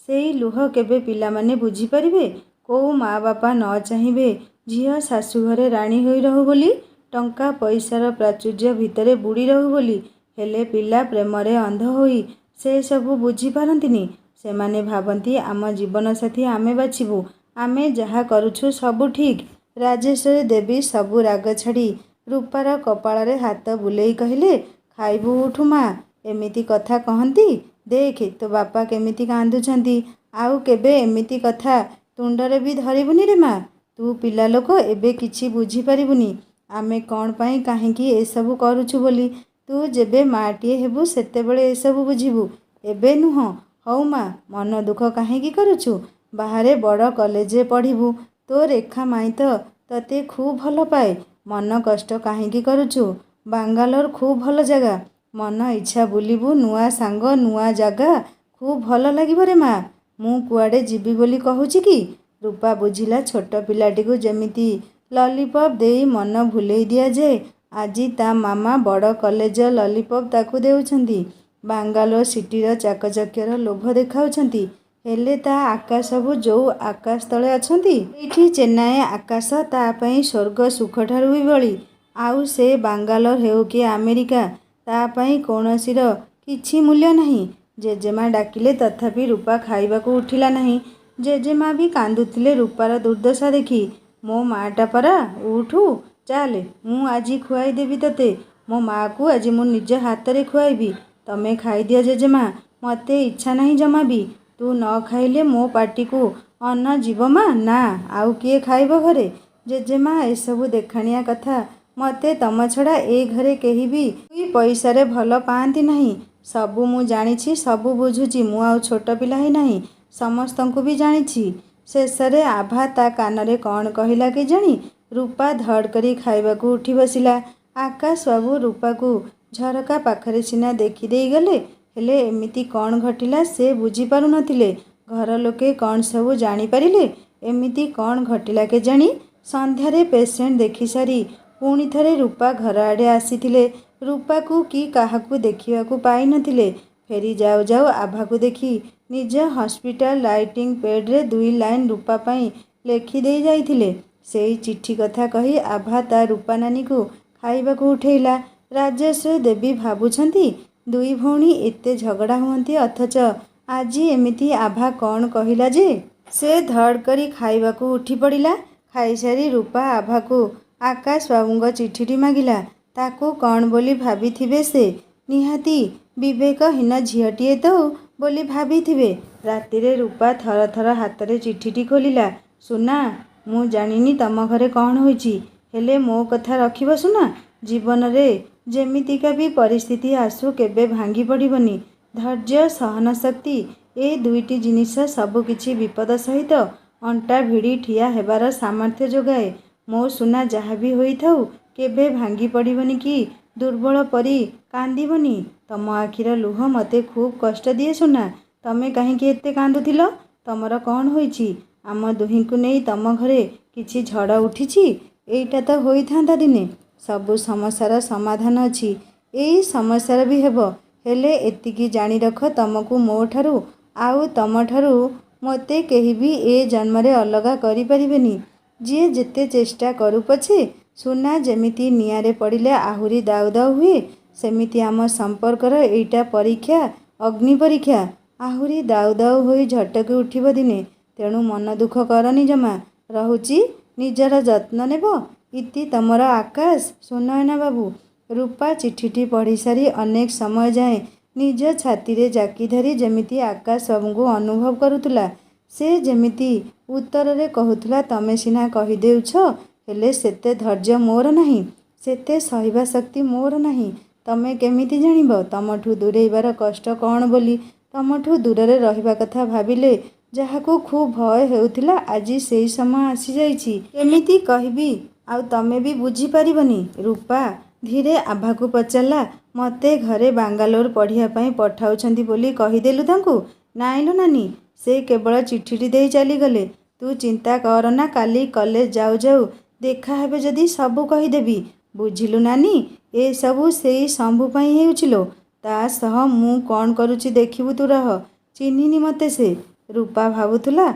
A: ସେଇ ଲୁହ କେବେ ପିଲାମାନେ ବୁଝିପାରିବେ? କୋଉ ମା ବାପା ନ ଚାହିଁବେ ଝିଅ ଶାଶୁଘରେ ରାଣୀ ହୋଇ ରହୁ ବୋଲି, ଟଙ୍କା ପଇସାର ପ୍ରାଚୁର୍ଯ୍ୟ ଭିତରେ ବୁଡ଼ି ରହୁ ବୋଲି। ହେଲେ ପିଲା ପ୍ରେମରେ ଅନ୍ଧ ହୋଇ ସେ ସବୁ ବୁଝିପାରନ୍ତିନି। ସେମାନେ ଭାବନ୍ତି ଆମ ଜୀବନସାଥୀ ଆମେ ବାଛିବୁ, ଆମେ ଯାହା କରୁଛୁ ସବୁ ଠିକ୍। ରାଜେଶ୍ୱରୀ ଦେବୀ ସବୁ ରାଗ ଛାଡ଼ି ରୂପାର କପାଳରେ ହାତ ବୁଲେଇ କହିଲେ, ଖାଇବୁ ଉଠୁ ମା। ଏମିତି କଥା କହନ୍ତି? ଦେଖେ ତୋ ବାପା କେମିତି କାନ୍ଦୁଛନ୍ତି। ଆଉ କେବେ ଏମିତି କଥା ତୁଣ୍ଡରେ ବି ଧରିବୁନି ରେ ମା। ତୁ ପିଲା ଲୋକ, ଏବେ କିଛି ବୁଝିପାରିବୁନି ଆମେ କ'ଣ ପାଇଁ କାହିଁକି ଏସବୁ କରୁଛୁ ବୋଲି। ତୁ ଯେବେ ମାଟିଏ ହେବୁ ସେତେବେଳେ ଏସବୁ ବୁଝିବୁ, ଏବେ ନୁହଁ। ହଉ ମା, ମନ ଦୁଃଖ କାହିଁକି କରୁଛୁ? ବାହାରେ ବଡ଼ କଲେଜରେ ପଢ଼ିବୁ। ତୋ ରେଖା ମାଇଁ ତ ତତେ ଖୁବ୍ ଭଲ ପାଏ। ମନ କଷ୍ଟ କାହିଁକି କରୁଛୁ? ବାଙ୍ଗାଲୋର ଖୁବ୍ ଭଲ ଜାଗା। ମନ ଇଚ୍ଛା ବୁଲିବୁ, ନୂଆ ସାଙ୍ଗ, ନୂଆ ଜାଗା, ଖୁବ୍ ଭଲ ଲାଗିବ ରେ ମା। ମୁଁ କୁଆଡ଼େ ଯିବି ବୋଲି କହୁଛି କି? ରୂପା ବୁଝିଲା, ଛୋଟ ପିଲାଟିକୁ ଯେମିତି ଲଲିପପ୍ ଦେଇ ମନ ଭୁଲେଇ ଦିଆଯାଏ, ଆଜି ତା ମାମା ବଡ଼ କଲେଜର ଲଲିପପ୍ ତାକୁ ଦେଉଛନ୍ତି। ବାଙ୍ଗାଲୋର ସିଟିର ଚାକଚକ୍ୟର ଲୋଭ ଦେଖାଉଛନ୍ତି। ହେଲେ ତା ଆକାଶ ବାବୁ ଯୋଉ ଆକାଶ ତଳେ ଅଛନ୍ତି, ଏଇଠି ଚେନ୍ନାଇ ଆକାଶ ତା ପାଇଁ ସ୍ୱର୍ଗ ସୁଖଠାରୁ ବି ବଳି। ଆଉ ସେ ବାଙ୍ଗାଲୋର ହେଉ କି ଆମେରିକା, ତା ପାଇଁ କୌଣସିର କିଛି ମୂଲ୍ୟ ନାହିଁ। ଜେଜେମା ଡାକିଲେ, ତଥାପି ରୂପା ଖାଇବାକୁ ଉଠିଲା ନାହିଁ। ଜେଜେମା ବି କାନ୍ଦୁଥିଲେ ରୂପାର ଦୁର୍ଦ୍ଦଶା ଦେଖି। ମୋ ମାଟା ପରା, ଉଠୁ, ଚାଲେ, ମୁଁ ଆଜି ଖୁଆଇ ଦେବି ତୋତେ। ମୋ ମାକୁ ଆଜି ମୁଁ ନିଜ ହାତରେ ଖୁଆଇବି। ତମେ ଖାଇଦିଅ ଜେଜେମା, ମୋତେ ଇଚ୍ଛା ନାହିଁ ଜମା ବି। ତୁ ନ ଖାଇଲେ ମୋ ପାଟିକୁ ଅନ୍ନ ଯିବ ମା। ନା, ଆଉ କିଏ ଖାଇବ ଘରେ? ଜେଜେମା, ଏସବୁ ଦେଖାଣିଆ କଥା। ମୋତେ ତମ ଛଡ଼ା ଏ ଘରେ କେହି ବି 2 ପଇସାରେ ଭଲ ପାଆନ୍ତି ନାହିଁ। ସବୁ ମୁଁ ଜାଣିଛି, ସବୁ ବୁଝୁଛି। ମୁଁ ଆଉ ଛୋଟ ପିଲା ହେଇନାହିଁ, ସମସ୍ତଙ୍କୁ ବି ଜାଣିଛି। ଶେଷରେ ଆଭା ତା କାନରେ କ'ଣ କହିଲା କେଜାଣି, ରୂପା ଧଡ଼ କରି ଖାଇବାକୁ ଉଠି ବସିଲା। ଆକାଶ ବାବୁ ରୂପାକୁ ଝରକା ପାଖରେ ସିନା ଦେଖିଦେଇ ଗଲେ, ହେଲେ ଏମିତି କ'ଣ ଘଟିଲା ସେ ବୁଝିପାରୁ ନଥିଲେ। ଘର ଲୋକେ କ'ଣ ସବୁ ଜାଣିପାରିଲେ? ଏମିତି କ'ଣ ଘଟିଲା କେଜାଣି? ସନ୍ଧ୍ୟାରେ ପେସେଣ୍ଟ ଦେଖିସାରି ପୁଣି ଥରେ ରୂପା ଘର ଆଡ଼େ ଆସିଥିଲେ। ରୂପାକୁ କି କାହାକୁ ଦେଖିବାକୁ ପାଇନଥିଲେ। ଫେରି ଯାଉ ଯାଉ ଆଭାକୁ ଦେଖି ନିଜ ହସ୍ପିଟାଲ ରାଇଟିଂ ପ୍ୟାଡ୍ରେ 2 ଲାଇନ୍ ରୂପା ପାଇଁ ଲେଖିଦେଇ ଯାଇଥିଲେ। ସେଇ ଚିଠି କଥା କହି ଆଭା ତା ରୂପା ନାନୀକୁ ଖାଇବାକୁ ଉଠେଇଲା। ରାଜେଶ୍ୱରୀ ଦେବୀ ଭାବୁଛନ୍ତି, ଦୁଇ ଭଉଣୀ ଏତେ ଝଗଡ଼ା ହୁଅନ୍ତି, ଅଥଚ ଆଜି ଏମିତି ଆଭା କ'ଣ କହିଲା ଯେ ସେ ଧଡ଼ କରି ଖାଇବାକୁ ଉଠି ପଡ଼ିଲା। ଖାଇସାରି ରୂପା ଆଭାକୁ ଆକାଶ ବାବୁଙ୍କ ଚିଠିଟି ମାଗିଲା। ତାକୁ କ'ଣ ବୋଲି ଭାବିଥିବେ ସେ? ନିହାତି ବିବେକହୀନ ଝିଅଟିଏ ତ ବୋଲି ଭାବିଥିବେ। ରାତିରେ ରୂପା ଥର ଥର ହାତରେ ଚିଠିଟି ଖୋଲିଲା। ସୁନା, ମୁଁ ଜାଣିନି ତମ ଘରେ କ'ଣ ହୋଇଛି, ହେଲେ ମୋ କଥା ରଖିବ ସୁନା। ଜୀବନରେ ଯେମିତିକା ବି ପରିସ୍ଥିତି ଆସୁ କେବେ ଭାଙ୍ଗି ପଡ଼ିବନି। ଧୈର୍ଯ୍ୟ, ସହନଶକ୍ତି ଏ ଦୁଇଟି ଜିନିଷ ସବୁକିଛି ବିପଦ ସହିତ ଅଣ୍ଟା ଭିଡ଼ି ଠିଆ ହେବାର ସାମର୍ଥ୍ୟ ଯୋଗାଏ। ମୋ ସୁନା ଯାହା ବି ହୋଇଥାଉ କେବେ ଭାଙ୍ଗି ପଡ଼ିବନି କି ଦୁର୍ବଳ ପରି କାନ୍ଦିବନି। ତମ ଆଖିର ଲୁହ ମୋତେ ଖୁବ୍ କଷ୍ଟ ଦିଏ ସୁନା। ତମେ କାହିଁକି ଏତେ କାନ୍ଦୁଥିଲ? ତମର କ'ଣ ହୋଇଛି? ଆମ ଦୁହିଁଙ୍କୁ ନେଇ ତମ ଘରେ କିଛି ଝଡ଼ ଉଠିଛି? ଏଇଟା ତ ହୋଇଥାନ୍ତା ଦିନେ। ସବୁ ସମସ୍ୟାର ସମାଧାନ ଅଛି, ଏଇ ସମସ୍ୟାର ବି ହେବ। ହେଲେ ଏତିକି ଜାଣି ରଖ, ତମକୁ ମୋ ଠାରୁ ଆଉ ତମଠାରୁ ମୋତେ କେହି ବି ଏ ଜନ୍ମରେ ଅଲଗା କରିପାରିବେନି। ଯିଏ ଯେତେ ଚେଷ୍ଟା କରୁ ପଛେ। ସୁନା, ଯେମିତି ନିଆଁରେ ପଡ଼ିଲେ ଆହୁରି ଦାଉ ଦାଉ ହୁଏ, ସେମିତି ଆମ ସମ୍ପର୍କର ଏଇଟା ପରୀକ୍ଷା, ଅଗ୍ନି ପରୀକ୍ଷା। ଆହୁରି ଦାଉ ଦାଉ ହୋଇ ଝଟକି ଉଠିବ ଦିନେ। ତେଣୁ ମନ ଦୁଃଖ କରନି ଜମା। ରହୁଛି, ନିଜର ଯତ୍ନ ନେବ। ଇତି ତମର ଆକାଶ। ସୁନୟନା ବାବୁ। ରୂପା ଚିଠିଟି ପଢ଼ିସାରି ଅନେକ ସମୟ ଯାଏଁ ନିଜ ଛାତିରେ ଜାକି ଧରି ଯେମିତି ଆକାଶ ବାବୁଙ୍କୁ ଅନୁଭବ କରୁଥିଲା। ସେ ଯେମିତି ଉତ୍ତରରେ କହୁଥିଲା, ତମେ ସିନା କହିଦେଉଛ, ହେଲେ ସେତେ ଧୈର୍ଯ୍ୟ ମୋର ନାହିଁ, ସେତେ ସହିବା ଶକ୍ତି ମୋର ନାହିଁ। ତମେ କେମିତି ଜାଣିବ ତମଠୁ ଦୂରେଇବାର କଷ୍ଟ କ'ଣ ବୋଲି? ତମଠୁ ଦୂରରେ ରହିବା କଥା ଭାବିଲେ ଯାହାକୁ ଖୁବ୍ ଭୟ ହେଉଥିଲା, ଆଜି ସେଇ ସମୟ ଆସିଯାଇଛି। କେମିତି କହିବି ଆଉ ତମେ ବି ବୁଝିପାରିବନି। ରୂପା ଧୀରେ ଆଭାକୁ ପଚାରିଲା, ମୋତେ ଘରେ ବାଙ୍ଗାଲୋର ପଢ଼ିବା ପାଇଁ ପଠାଉଛନ୍ତି ବୋଲି କହିଦେଲୁ ତାଙ୍କୁ? ନାଇଁଲୋ ନାନୀ, ସେ କେବଳ ଚିଠିଟି ଦେଇ ଚାଲିଗଲେ। ତୁ ଚିନ୍ତା କରନା, କାଲି କଲେଜ ଯାଉ ଯାଉ ଦେଖା ହେବେ ଯଦି ସବୁ କହିଦେବି। ବୁଝିଲୁ ନାନୀ, ଏସବୁ ସେଇ ଶମ୍ଭୁ ପାଇଁ ହେଉଛି ଲୋ। ତା ସହ ମୁଁ କ'ଣ କରୁଛି ଦେଖିବୁ ତୁ ରହ। ଚିହ୍ନିନି ମୋତେ ସେ। ରୂପା ଭାବୁଥିଲା,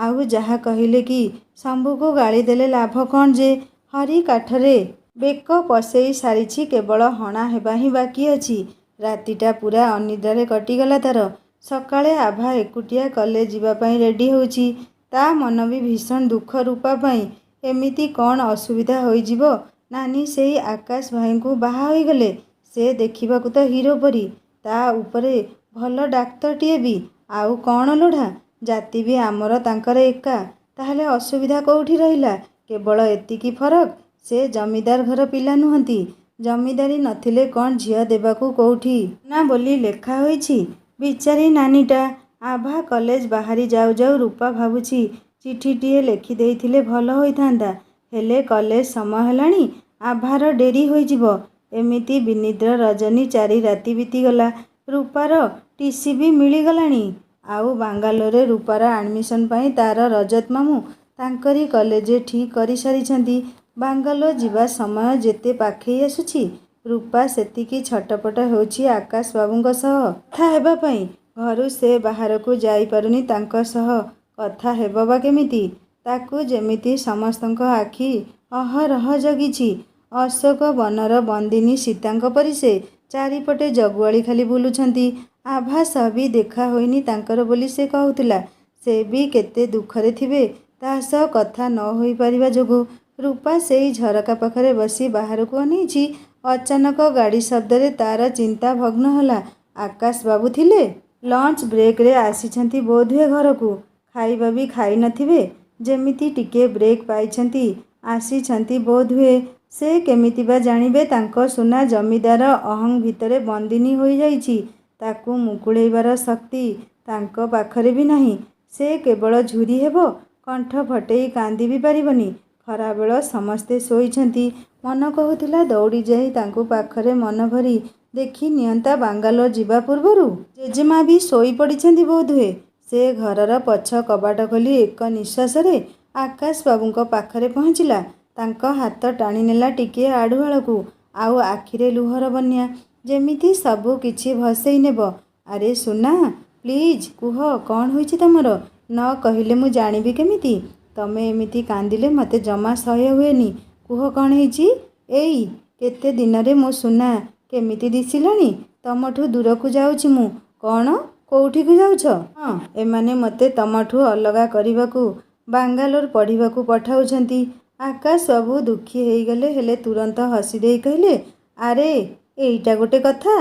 A: ଆଉ ଯାହା କହିଲେ କି ଶମ୍ଭୁକୁ ଗାଳି ଦେଲେ ଲାଭ କ'ଣ ଯେ? ହରି କାଠରେ ବେକ ପସେଇ ସାରିଛି, କେବଳ ହଣା ହେବା ହିଁ ବାକି ଅଛି। ରାତିଟା ପୁରା ଅନିଦ୍ରାରେ କଟିଗଲା ତାର। ସକାଳେ ଆଭା ଏକୁଟିଆ କଲେଜ ଯିବା ପାଇଁ ରେଡ଼ି ହେଉଛି। ତା ମନ ବି ଭୀଷଣ ଦୁଃଖ ରୂପା ପାଇଁ। ଏମିତି କ'ଣ ଅସୁବିଧା ହୋଇଯିବ? ନାନୀ ସେଇ ଆକାଶ ଭାଇଙ୍କୁ ବାହା ହୋଇଗଲେ। ସେ ଦେଖିବାକୁ ତ ହିରୋ ପରି, ତା ଉପରେ ଭଲ ଡାକ୍ତରଟିଏ ବି। ଆଉ କ'ଣ ଲୋଢ଼ା? ଜାତି ବି ଆମର ତାଙ୍କର ଏକା। ତାହେଲେ ଅସୁବିଧା କେଉଁଠି ରହିଲା? କେବଳ ଏତିକି ଫରକ, ସେ ଜମିଦାର ଘର ପିଲା ନୁହନ୍ତି। ଜମିଦାରୀ ନଥିଲେ କ'ଣ ଝିଅ ଦେବାକୁ କୋଉଠି ନା ବୋଲି ଲେଖା ହୋଇଛି? ବିଚାରୀ ନାନୀଟା। ଆଭା କଲେଜ ବାହାରି ଯାଉ ଯାଉ ରୂପା ଭାବୁଛି, ଚିଠିଟିଏ ଲେଖି ଦେଇଥିଲେ ଭଲ ହୋଇଥାନ୍ତା। ହେଲେ କଲେଜ ସମୟ ହେଲାଣି, ଆଭାର ଡେରି ହୋଇଯିବ। ଏମିତି ବିନିଦ୍ର ରଜନୀ 4 ରାତି ବିତିଗଲା। ରୂପାର ଟିସି ବି ମିଳିଗଲାଣି। ଆଉ ବାଙ୍ଗାଲୋରରେ ରୂପାର ଆଡ଼ମିସନ୍ ପାଇଁ ତାର ରଜତ ମାମୁଁ ତାଙ୍କରି କଲେଜ ଠିକ୍ କରିସାରିଛନ୍ତି। ବାଙ୍ଗାଲୋର ଯିବା ସମୟ ଯେତେ ପାଖେଇ ଆସୁଛି, ରୂପା ସେତିକି ଛଟପଟ ହେଉଛି ଆକାଶ ବାବୁଙ୍କ ସହ କଥା ହେବା ପାଇଁ। ଘରୁ ସେ ବାହାରକୁ ଯାଇପାରୁନି। ତାଙ୍କ ସହ କଥା ହେବ ବା କେମିତି? ତାକୁ ଯେମିତି ସମସ୍ତଙ୍କ ଆଖି ଅହରହ ଜଗିଛି। ଅଶୋକ ବନର ବନ୍ଦିନୀ ସୀତାଙ୍କ ପରି ସେ ଚାରିପଟେ ଜଗୁଆଳି ଖାଲି ବୁଲୁଛନ୍ତି। ଆଭା ସହ ବି ଦେଖା ହୋଇନି ତାଙ୍କର ବୋଲି ସେ କହୁଥିଲା। ସେ ବି କେତେ ଦୁଃଖରେ ଥିବେ ତା ସହ କଥା ନ ହୋଇପାରିବା ଯୋଗୁଁ। ରୂପା ସେଇ ଝରକା ପାଖରେ ବସି ବାହାରକୁ ଅନେଇଛି। ଅଚାନକ ଗାଡ଼ି ଶବ୍ଦରେ ତାର ଚିନ୍ତା ଭଗ୍ନ ହେଲା। ଆକାଶ ବାବୁ ଥିଲେ ଲଞ୍ଚ ବ୍ରେକ୍ରେ ଆସିଛନ୍ତି ବୋଧହୁଏ ଘରକୁ। ଖାଇବା ବି ଖାଇ ନଥିବେ। ଯେମିତି ଟିକିଏ ବ୍ରେକ୍ ପାଇଛନ୍ତି ଆସିଛନ୍ତି ବୋଧହୁଏ। ସେ କେମିତି ବା ଜାଣିବେ ତାଙ୍କ ସୁନା ଜମିଦାର ଅହଂ ଭିତରେ ବନ୍ଦିନୀ ହୋଇଯାଇଛି। ତାକୁ ମୁକୁଳେଇବାର ଶକ୍ତି ତାଙ୍କ ପାଖରେ ବି ନାହିଁ। ସେ କେବଳ ଝୁରି ହେବ, କଣ୍ଠ ଫଟେଇ କାନ୍ଦି ବି ପାରିବନି। ଖରାବେଳ ସମସ୍ତେ ଶୋଇଛନ୍ତି। ମନ କହୁଥିଲା ଦୌଡ଼ି ଯାଇ ତାଙ୍କୁ ପାଖରେ ମନ ଭରି ଦେଖି ନିଅନ୍ତା ବାଙ୍ଗାଲୋର ଯିବା ପୂର୍ବରୁ। ଜେଜେମା ବି ଶୋଇ ପଡ଼ିଛନ୍ତି ବୋଧହୁଏ। ସେ ଘରର ପଛ କବାଟ ଖୋଲି ଏକ ନିଶ୍ୱାସରେ ଆକାଶ ବାବୁଙ୍କ ପାଖରେ ପହଞ୍ଚିଲା। ତାଙ୍କ ହାତ ଟାଣିନେଲା ଟିକିଏ ଆଢ଼ୁଆଳକୁ। ଆଉ ଆଖିରେ ଲୁହର ବନ୍ୟା, ଯେମିତି ସବୁ କିଛି ଭସେଇ ନେବ। ଆରେ ସୁନା, ପ୍ଲିଜ୍ କୁହ, କ'ଣ ହୋଇଛି ତମର? ନ କହିଲେ ମୁଁ ଜାଣିବି କେମିତି? ତମେ ଏମିତି କାନ୍ଦିଲେ ମୋତେ ଜମା ସହ୍ୟ ହୁଏନି। କୁହ କ'ଣ ହେଇଛି? ଏଇ କେତେ ଦିନରେ ମୋ ସୁନା କେମିତି ଦିଶିଲାଣି? ତମଠୁ ଦୂରକୁ ଯାଉଛି ମୁଁ। କ'ଣ? କୋଉଠିକୁ ଯାଉଛ? ହଁ, ଏମାନେ ମୋତେ ତମଠୁ ଅଲଗା କରିବାକୁ ବାଙ୍ଗାଲୋର ପଢ଼ିବାକୁ ପଠାଉଛନ୍ତି। ଆକାଶ ବାବୁ ଦୁଃଖୀ ହେଇଗଲେ, ହେଲେ ତୁରନ୍ତ ହସି ଦେଇ କହିଲେ, ଆରେ ଏଇଟା ଗୋଟେ କଥା।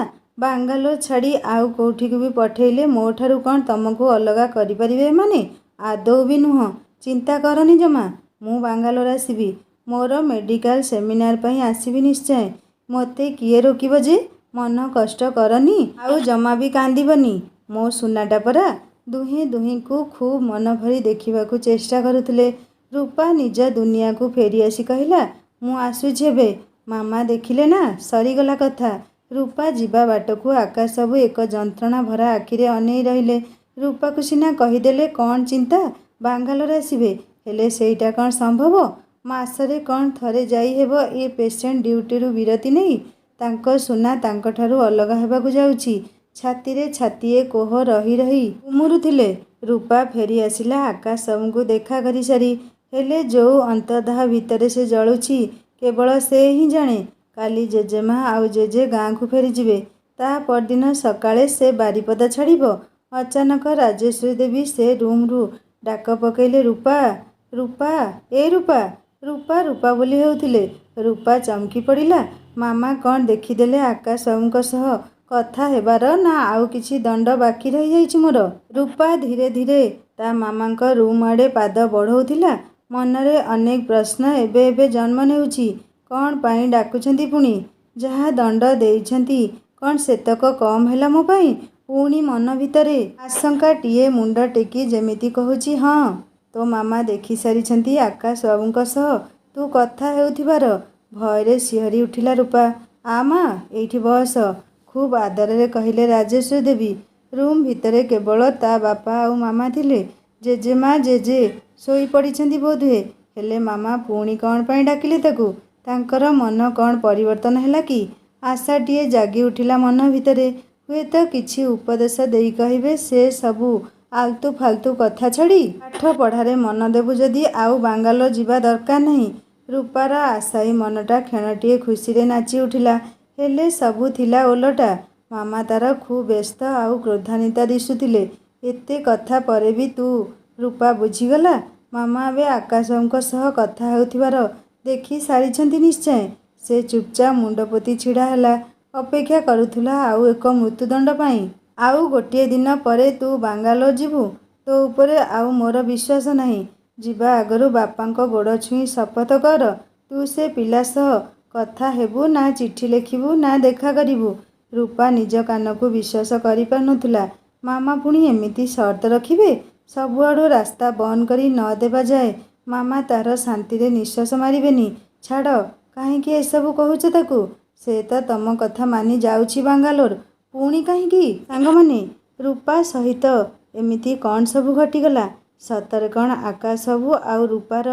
A: ବାଙ୍ଗାଲୋର ଛାଡ଼ି ଆଉ କୋଉଠିକୁ ବି ପଠେଇଲେ ମୋ ଠାରୁ କ'ଣ ତମକୁ ଅଲଗା କରିପାରିବେ ଏମାନେ? ଆଦୌ ବି ନୁହଁ। ଚିନ୍ତା କରନି ଜମା। ମୁଁ ବାଙ୍ଗାଲୋର ଆସିବି। ମୋର ମେଡ଼ିକାଲ ସେମିନାର ପାଇଁ ଆସିବି ନିଶ୍ଚୟ। ମୋତେ କିଏ ରୋକିବ ଯେ? ମନ କଷ୍ଟ କରନି, ଆଉ ଜମା ବି କାନ୍ଦିବନି। ମୋ ସୁନାଟା ପରା। ଦୁହେଁ ଦୁହିଁଙ୍କୁ ଖୁବ୍ ମନ ଭରି ଦେଖିବାକୁ ଚେଷ୍ଟା କରୁଥିଲେ। ରୂପା ନିଜ ଦୁନିଆକୁ ଫେରିଆସି କହିଲା, ମୁଁ ଆସୁଛି ଏବେ। ମାମା ଦେଖିଲେ ନା, ସରିଗଲା କଥା। ରୂପା ଯିବା ବାଟକୁ ଆକାଶ ବାବୁ ଏକ ଯନ୍ତ୍ରଣା ଭରା ଆଖିରେ ଅନେଇ ରହିଲେ। ରୂପାକୁ ସିନା କହିଦେଲେ କ'ଣ ଚିନ୍ତା, ବାଙ୍ଗାଲୋର ଆସିବେ, ହେଲେ ସେଇଟା କ'ଣ ସମ୍ଭବ? ମାସରେ କ'ଣ ଥରେ ଯାଇ ହେବ ଏ ପେସେଣ୍ଟ ଡ୍ୟୁଟିରୁ ବିରତି ନେଇ? ତାଙ୍କ ସୁନା ତାଙ୍କଠାରୁ ଅଲଗା ହେବାକୁ ଯାଉଛି। ଛାତିରେ ଛାତିଏ କୋହ ରହି ରହି ଉମୁରୁଥିଲେ। ରୂପା ଫେରି ଆସିଲା ଆକାଶ ବାବୁଙ୍କୁ ଦେଖା କରିସାରି। ହେଲେ ଯୋଉ ଅନ୍ତର୍ଦାହ ଭିତରେ ସେ ଜଳୁଛି କେବଳ ସେ ହିଁ ଜାଣେ। କାଲି ଜେଜେମା ଆଉ ଜେଜେ ଗାଁକୁ ଫେରିଯିବେ। ତା ପରଦିନ ସକାଳେ ସେ ବାରିପଦା ଛାଡ଼ିବ। ଅଚାନକ ରାଜେଶ୍ୱରୀ ଦେବୀ ସେ ରୁମ୍ରୁ ଡାକ ପକେଇଲେ, ରୂପା, ରୂପା, ଏ ରୂପା। ରୂପା ରୂପା ବୋଲି ହେଉଥିଲେ। ରୂପା ଚମକି ପଡ଼ିଲା। ମାମା କ'ଣ ଦେଖିଦେଲେ ଆକାଶ ବାବୁଙ୍କ ସହ କଥା ହେବାର, ନା ଆଉ କିଛି ଦଣ୍ଡ ବାକି ରହିଯାଇଛି ମୋର? ରୂପା ଧୀରେ ଧୀରେ ତା ମାମାଙ୍କ ରୁମ୍ ଆଡ଼େ ପାଦ ବଢ଼ଉଥିଲା। ମନରେ ଅନେକ ପ୍ରଶ୍ନ ଏବେ ଏବେ ଜନ୍ମ ନେଉଛି। କ'ଣ ପାଇଁ ଡାକୁଛନ୍ତି ପୁଣି? ଯାହା ଦଣ୍ଡ ଦେଇଛନ୍ତି କ'ଣ ସେତକ କମ୍ ହେଲା ମୋ ପାଇଁ? ପୁଣି ମନ ଭିତରେ ଆଶଙ୍କାଟିଏ ମୁଣ୍ଡ ଟେକି ଯେମିତି କହୁଛି, ହଁ, ତୋ ମାମା ଦେଖି ସାରିଛନ୍ତି ଆକାଶ ବାବୁଙ୍କ ସହ ତୁ କଥା ହେଉଥିବାର। ଭୟରେ ଶିହରି ଉଠିଲା ରୂପା। ଆ ମା, ଏଇଠି ବସ, ଖୁବ୍ ଆଦରରେ କହିଲେ ରାଜେଶ୍ୱରୀ ଦେବୀ। ରୁମ୍ ଭିତରେ କେବଳ ତା ବାପା ଆଉ ମାମା ଥିଲେ। ଜେଜେମା ଜେଜେ ଶୋଇପଡ଼ିଛନ୍ତି ବୋଧହୁଏ। ହେଲେ ମାମା ପୁଣି କ'ଣ ପାଇଁ ଡାକିଲେ ତାକୁ? ତାଙ୍କର ମନ କ'ଣ ପରିବର୍ତ୍ତନ ହେଲା କି? ଆଶାଟିଏ ଜାଗି ଉଠିଲା ମନ ଭିତରେ। ହୁଏତ କିଛି ଉପଦେଶ ଦେଇ କହିବେ, ସେ ସବୁ ଆଲତୁ ଫାଲତୁ କଥା ଛାଡ଼ି ପାଠ ପଢ଼ାରେ ମନ ଦେବୁ ଯଦି ଆଉ ବାଙ୍ଗାଲୋର ଯିବା ଦରକାର ନାହିଁ। ରୂପାର ଆଶାୟୀ ମନଟା କ୍ଷଣଟିଏ ଖୁସିରେ ନାଚି ଉଠିଲା। ହେଲେ ସବୁ ଥିଲା ଓଲଟା। ମାମା ତାର ଖୁବ୍ ବ୍ୟସ୍ତ ଆଉ କ୍ରୋଧାନ୍ୱିତା ଦିଶୁଥିଲେ। ଏତେ କଥା ପରେ ବି ତୁ? ରୂପା ବୁଝିଗଲା। ମାମା ଏବେ ଆକାଶ ବାବୁଙ୍କ ସହ କଥା ହେଉଥିବାର ଦେଖି ସାରିଛନ୍ତି ନିଶ୍ଚୟ। ସେ ଚୁପଚାପ ମୁଣ୍ଡ ପୋତି ଛିଡ଼ା ହେଲା। ଅପେକ୍ଷା କରୁଥିଲା ଆଉ ଏକ ମୃତ୍ୟୁଦଣ୍ଡ ପାଇଁ। ଆଉ ଗୋଟିଏ ଦିନ ପରେ ତୁ ବାଙ୍ଗାଲୋର ଯିବୁ। ତୋ ଉପରେ ଆଉ ମୋର ବିଶ୍ୱାସ ନାହିଁ। ଯିବା ଆଗରୁ ବାପାଙ୍କ ଗୋଡ଼ ଛୁଇଁ ଶପଥ କର, ତୁ ସେ ପିଲା ସହ କଥା ହେବୁ ନା, ଚିଠି ଲେଖିବୁ ନା, ଦେଖା କରିବୁ। ରୂପା ନିଜ କାନକୁ ବିଶ୍ୱାସ କରିପାରୁନଥିଲା। ମାମା ପୁଣି ଏମିତି ସର୍ତ୍ତ ରଖିବେ? ସବୁଆଡ଼ୁ ରାସ୍ତା ବନ୍ଦ କରି ନ ଦେବା ଯାଏ ମାମା ତାର ଶାନ୍ତିରେ ନିଶ୍ୱାସ ମାରିବେନି। ଛାଡ଼, କାହିଁକି ଏସବୁ କହୁଛ ତାକୁ? ସେ ତ ତମ କଥା ମାନି ଯାଉଛି ବାଙ୍ଗାଲୋର। ପୁଣି କାହିଁକି? ସାଙ୍ଗମାନେ ରୂପା ସହିତ ଏମିତି କ'ଣ ସବୁ ଘଟିଗଲା? ସତରେ କ'ଣ ଆକାଶ ବାବୁ ଆଉ ରୂପାର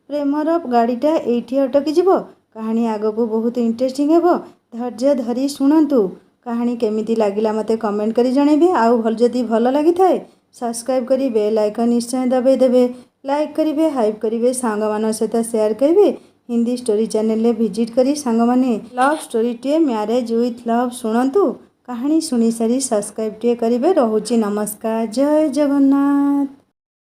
A: ପ୍ରେମର ଗାଡ଼ିଟା ଏଇଠି ଅଟକିଯିବ? କାହାଣୀ ଆଗକୁ ବହୁତ ଇଣ୍ଟରେଷ୍ଟିଂ ହେବ। ଧୈର୍ଯ୍ୟ ଧରି ଶୁଣନ୍ତୁ। କାହାଣୀ କେମିତି ଲାଗିଲା ମୋତେ କମେଣ୍ଟ କରି ଜଣାଇବେ। ଆଉ ଯଦି ଭଲ ଲାଗିଥାଏ ସବସ୍କ୍ରାଇବ୍ କରି ବେଲ୍ ଆଇକନ୍ ନିଶ୍ଚୟ ଦବାଇ ଦେବେ। ଲାଇକ୍ କରିବେ, ହାଇପ୍ କରିବେ, ସାଙ୍ଗମାନଙ୍କ ସହିତ ସେୟାର କରିବେ। ହିନ୍ଦୀ ଷ୍ଟୋରି ଚ୍ୟାନେଲରେ ଭିଜିଟ୍ କରି ସାଙ୍ଗମାନେ ଲଭ୍ ଷ୍ଟୋରିଟିଏ ମ୍ୟାରେଜ୍ ୱିଥ୍ ଲଭ୍ ଶୁଣନ୍ତୁ। କାହାଣୀ ଶୁଣିସାରି ସବସ୍କ୍ରାଇବ୍ଟିଏ କରିବେ। ରହୁଛି ନମସ୍କାର। ଜୟ ଜଗନ୍ନାଥ।